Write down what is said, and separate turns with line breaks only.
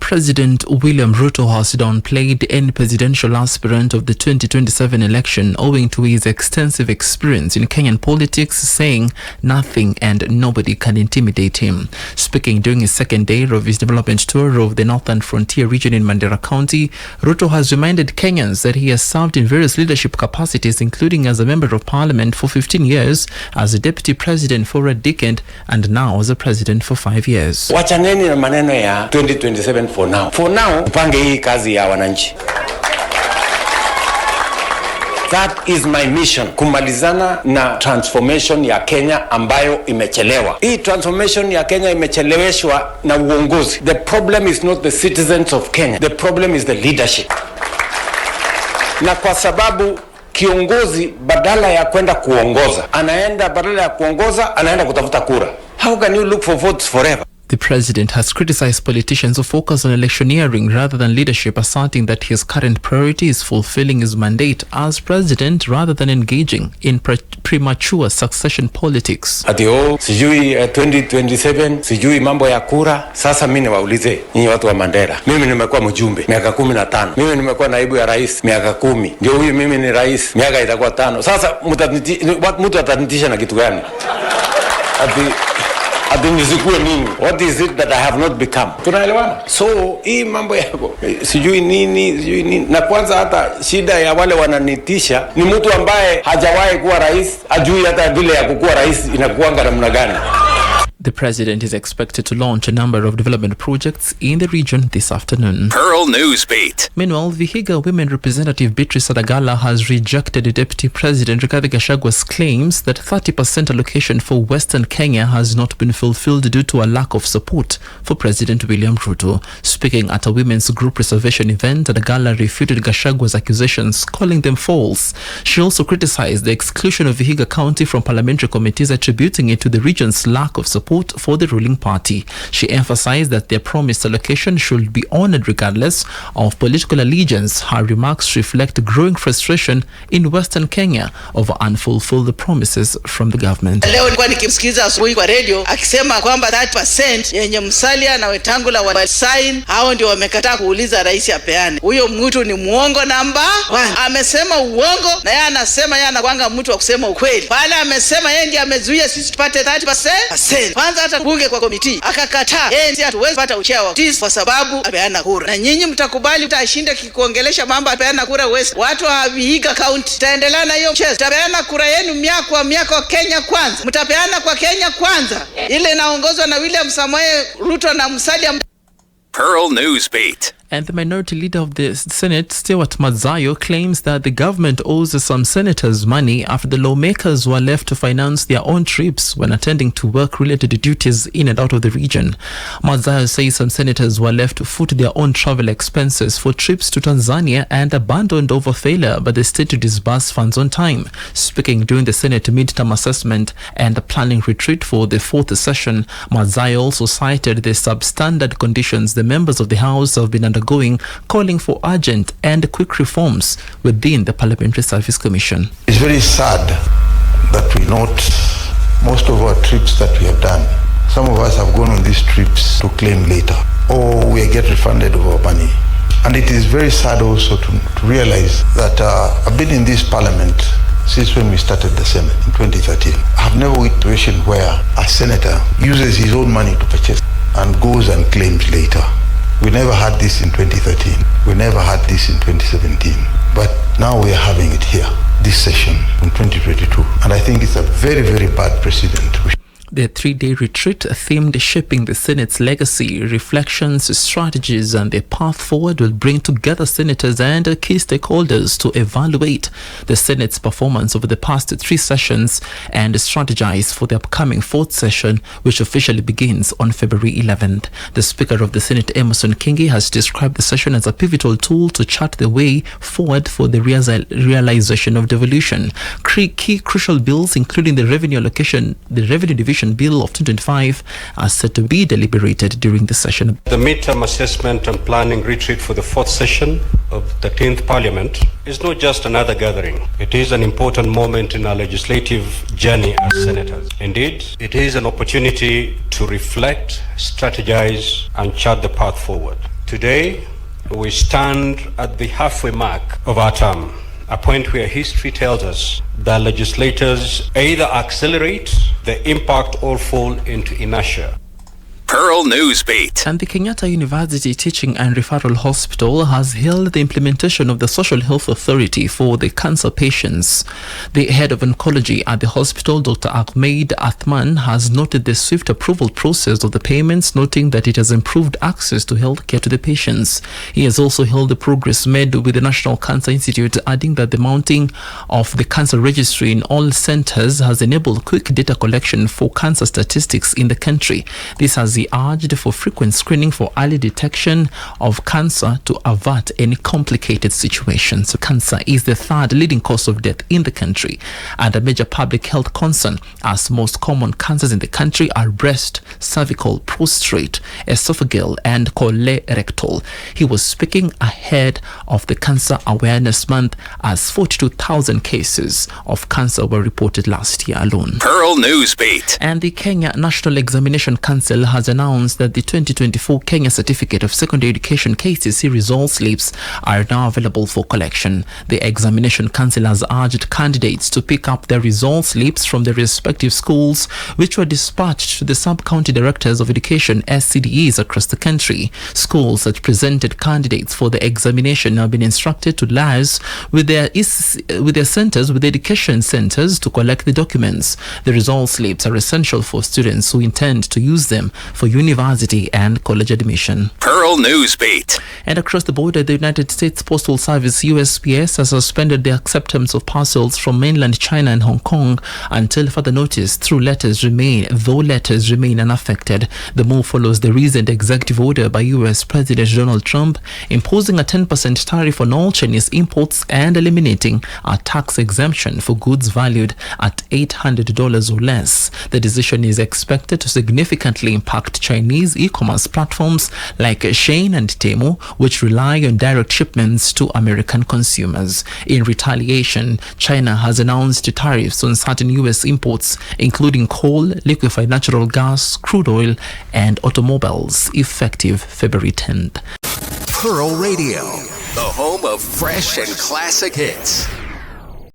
President William Ruto has downplayed any presidential aspirant of the 2027 election owing to his extensive experience in Kenyan politics, saying nothing and nobody can intimidate him. Speaking during his second day of his development tour of the Northern Frontier region in Mandera County, Ruto has reminded Kenyans that he has served in various leadership capacities, including as a member of parliament for 15 years, as a deputy president for a decade, and now as a president for 5 years.
Wachaneni na maneno ya 2027 for now. For now, upange hii kazi ya wananchi. That is my mission. Kumalizana na transformation ya Kenya ambayo imechelewa. Hii transformation ya Kenya imecheleweshwa na uongozi. The problem is not the citizens of Kenya. The problem is the leadership. Na kwa sababu kiongozi badala ya kwenda kuongoza, anaenda kutafuta kura. How can you look for votes forever?
The president has criticized politicians who focus on electioneering rather than leadership, asserting that his current priority is fulfilling his mandate as president rather than engaging in premature succession politics.
Ati sijui 2027, sijui mambo ya kura. Sasa mimi niwaulize nyinyi watu wa Mandera. Mimi nimekuwa mjumbe miaka 15. Mimi nimekuwa naibu ya rais miaka 10. Ndio huyu mimi ni rais miaka itakuwa 5. Sasa mtu atanitisha na kitu gani? What is it that I have not become? Tunaelewana? So hii mambo yako sijui nini na kwanza hata shida ya wale wananitisha ni mtu ambaye hajawahi kuwa rais, ajui hata vile ya kukuwa rais inakuanga namna gani.
The president is expected to launch a number of development projects in the region this afternoon.
Pearl Newsbeat.
Meanwhile, Vihiga Women Representative Beatrice Adagala has rejected Deputy President Rigathi Gachagua's claims that 30% allocation for Western Kenya has not been fulfilled due to a lack of support for President William Ruto. Speaking at a women's group reservation event, Adagala refuted Gachagua's accusations, calling them false. She also criticized the exclusion of Vihiga County from parliamentary committees, attributing it to the region's lack of support for the ruling party. She emphasized that their promised allocation should be honored regardless of political allegiance. Her remarks reflect growing frustration in Western Kenya over unfulfilled promises from the government.
Leo nilikuwa nikimsikiza asubuhi kwa radio akisema kwamba 30% yenye Musalia na Wetangula wa sign hao ndio wamekataa kuuliza rais apeane. Huyo mtu ni muongo namba 1. Amesema uongo na yeye anasema yeye anakuanga mtu wa kusema ukweli. Pale amesema yeye ndiye amezuia sisi tupate 30%. Kwanza hata bunge kwa komiti akakataa. Yeye ndiye hatuwezi pata uchao kwa sababu apeana kura. Na nyinyi mtakubali utashinda kikuongelesha mambo apeana kura West. Watu wa Vihiga County taendelea na hiyo mchezo. Mtapeana kura yenu miaka Kenya kwanza. Mtapeana kwa Kenya kwanza. Ile inaongozwa na William Ruto na Musalia.
Pearl Newsbeat.
And the minority leader of the Senate, Stewart Madzayo, claims that the government owes some senators money after the lawmakers were left to finance their own trips when attending to work-related duties in and out of the region. Madzayo says some senators were left to foot their own travel expenses for trips to Tanzania and abandoned over failure by the state to disburse funds on time. Speaking during the Senate midterm assessment and the planning retreat for the 4th session, Madzayo also cited the substandard conditions the members of the House have been undergoing, calling for urgent and quick reforms within the Parliamentary Service Commission.
It's very sad that we note most of our trips that we have done. Some of us have gone on these trips to claim later, or we get refunded of our money. And it is very sad also to realize that I've been in this parliament since when we started the Senate in 2013. I've never witnessed a situation where a senator uses his own money to purchase and goes and claims later. We never had this in 2013. We never had this in 2017. But now we are having it here, this session in 2022. And I think it's a very, very bad precedent.
The 3-day retreat themed Shaping the Senate's Legacy, Reflections, Strategies and the Path Forward will bring together senators and key stakeholders to evaluate the Senate's performance over the past 3 sessions and strategize for the upcoming 4th session, which officially begins on February 11th. The Speaker of the Senate, Emerson Kingi, has described the session as a pivotal tool to chart the way forward for the realization of devolution. Key crucial bills, including the revenue division bill of 2025, are set to be deliberated during the session.
The midterm assessment and planning retreat for the 4th session of the 10th Parliament is not just another gathering. It is an important moment in our legislative journey as senators. Indeed, it is an opportunity to reflect, strategize, and chart the path forward. Today, we stand at the halfway mark of our term, a point where history tells us that legislators either accelerate the impact or fall into inertia.
Pearl Newsbeat.
And the Kenyatta University Teaching and Referral Hospital has hailed the implementation of the Social Health Authority for the cancer patients. The head of oncology at the hospital, Dr. Ahmed Athman, has noted the swift approval process of the payments, noting that it has improved access to health care to the patients. He has also hailed the progress made with the National Cancer Institute, adding that the mounting of the cancer registry in all centers has enabled quick data collection for cancer statistics in the country. This has urged for frequent screening for early detection of cancer to avert any complicated situations. Cancer is the third leading cause of death in the country and a major public health concern, as most common cancers in the country are breast, cervical, prostate, esophageal and colorectal. He was speaking ahead of the Cancer Awareness Month, as 42,000 cases of cancer were reported last year alone.
Pearl Newsbeat.
And the Kenya National Examination Council has announced that the 2024 Kenya Certificate of Secondary Education KCSE result slips are now available for collection. The Examination Council has urged candidates to pick up their result slips from their respective schools, which were dispatched to the sub-county directors of education SCDEs across the country. Schools that presented candidates for the examination have been instructed to liaise with their education centers to collect the documents. The result slips are essential for students who intend to use them for university and college admission.
Pearl Newsbeat.
And across the border, the United States Postal Service USPS has suspended the acceptance of parcels from mainland China and Hong Kong until further notice, though letters remain unaffected. The move follows the recent executive order by US President Donald Trump imposing a 10% tariff on all Chinese imports and eliminating a tax exemption for goods valued at $800 or less. The decision is expected to significantly impact Chinese e-commerce platforms like Shein and Temu, which rely on direct shipments to American consumers. In retaliation, China has announced tariffs on certain US imports, including coal, liquefied natural gas, crude oil, and automobiles, effective February 10th.
Pearl Radio, the home of fresh and classic hits.